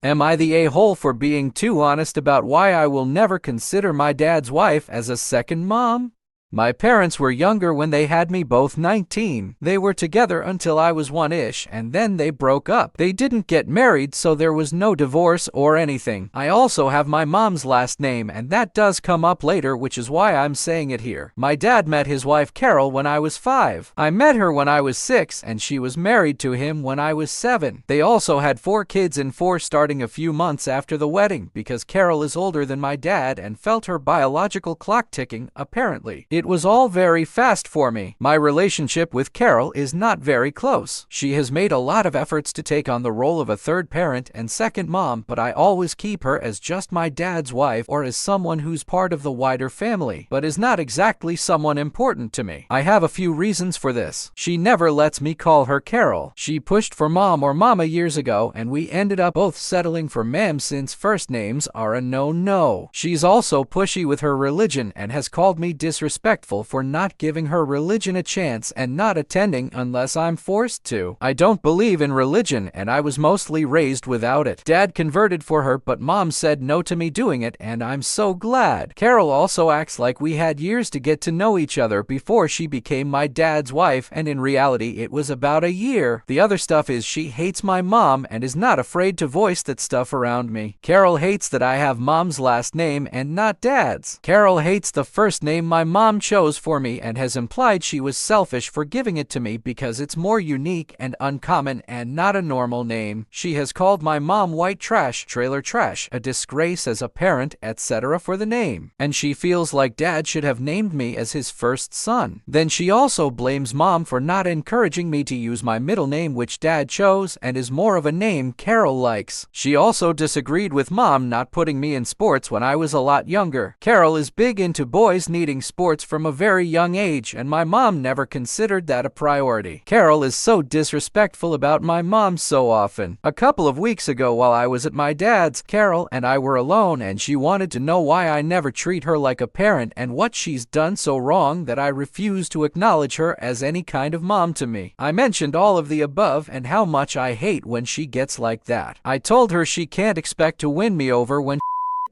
Am I the a-hole for being too honest about why I will never consider my dad's wife as a second mom? My parents were younger when they had me, both 19. They were together until I was 1-ish, and then they broke up. They didn't get married, so there was no divorce or anything. I also have my mom's last name, and that does come up later, which is why I'm saying it here. My dad met his wife Carol when I was 5. I met her when I was 6, and she was married to him when I was 7. They also had 4 kids, and 4 starting a few months after the wedding, because Carol is older than my dad and felt her biological clock ticking, apparently. It was all very fast for me. My relationship with Carol is not very close. She has made a lot of efforts to take on the role of a third parent and second mom, but I always keep her as just my dad's wife or as someone who's part of the wider family, but is not exactly someone important to me. I have a few reasons for this. She never lets me call her Carol. She pushed for mom or mama years ago, and we ended up both settling for ma'am since first names are a no-no. She's also pushy with her religion and has called me disrespectful for not giving her religion a chance and not attending unless I'm forced to. I don't believe in religion, and I was mostly raised without it. Dad converted for her, but mom said no to me doing it, and I'm so glad. Carol also acts like we had years to get to know each other before she became my dad's wife, and in reality it was about a year. The other stuff is she hates my mom and is not afraid to voice that stuff around me. Carol hates that I have mom's last name and not dad's. Carol hates the first name my mom chose for me and has implied she was selfish for giving it to me because it's more unique and uncommon and not a normal name. She has called my mom white trash, trailer trash, a disgrace as a parent, etc. for the name, and she feels like dad should have named me as his first son. Then she also blames mom for not encouraging me to use my middle name, which dad chose and is more of a name Carol likes. She also disagreed with mom not putting me in sports when I was a lot younger. Carol is big into boys needing sports from a very young age, and my mom never considered that a priority. Carol is so disrespectful about my mom so often. A couple of weeks ago while I was at my dad's, Carol and I were alone, and she wanted to know why I never treat her like a parent and what she's done so wrong that I refuse to acknowledge her as any kind of mom to me. I mentioned all of the above and how much I hate when she gets like that. I told her she can't expect to win me over when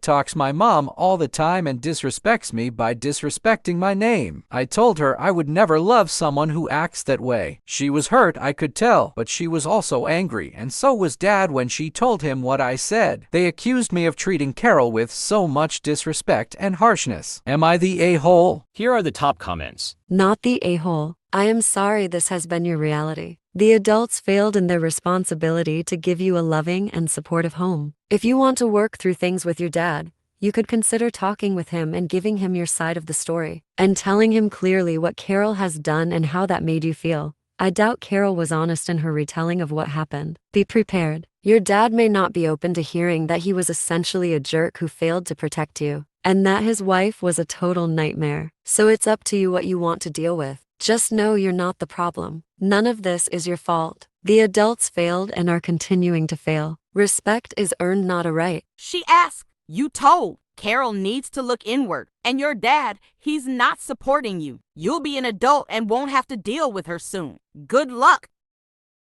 talks my mom all the time and disrespects me by disrespecting my name. I told her I would never love someone who acts that way. She was hurt, I could tell, but she was also angry, and so was dad when she told him what I said. They accused me of treating Carol with so much disrespect and harshness. Am I the a-hole? Here are the top comments. Not the a-hole. I am sorry this has been your reality. The adults failed in their responsibility to give you a loving and supportive home. If you want to work through things with your dad, you could consider talking with him and giving him your side of the story, and telling him clearly what Carol has done and how that made you feel. I doubt Carol was honest in her retelling of what happened. Be prepared. Your dad may not be open to hearing that he was essentially a jerk who failed to protect you, and that his wife was a total nightmare. So it's up to you what you want to deal with. Just know you're not the problem. None of this is your fault. The adults failed and are continuing to fail. Respect is earned, not a right. She asked, you told. Carol needs to look inward. And your dad, he's not supporting you. You'll be an adult and won't have to deal with her soon. Good luck.